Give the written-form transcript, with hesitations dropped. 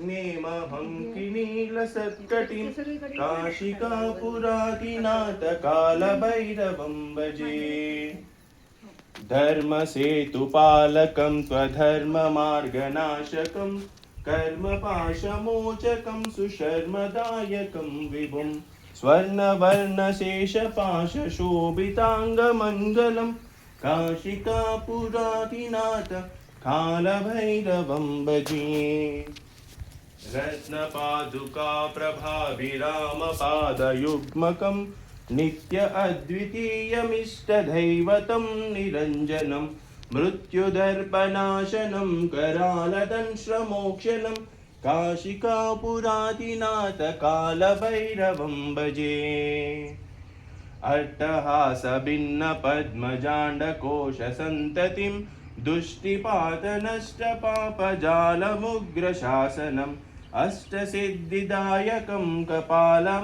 नेमहं किनीलसत्कटिं काशिकापुरादिनाथ कालभैरवं भजे। धर्मसेतुपालकं त्वधर्ममार्गनाशकं कर्मपाशमोचकं सुशर्मदायकं विभुं स्वर्णवर्णशेषपाशशोभिताङ्गमङ्गलं काशिकापुरादिनाथ कालभैरवं भजे। रत्नपादुका प्रभाभिरामपादयुग्मकं नित्य अद्वितीयमिष्टदैवतं निरञ्जनं मृत्युदर्पनाशनं करालदंश्रमोक्षणं काशिकापुरादिनाथ कालभैरवं भजे। अट्टहासभिन्नपद्मजाण्डकोशसन्ततिं दुष्टिपातनष्टपापजालमुग्रशासनम् अष्टसिद्धिदायकं कपालम्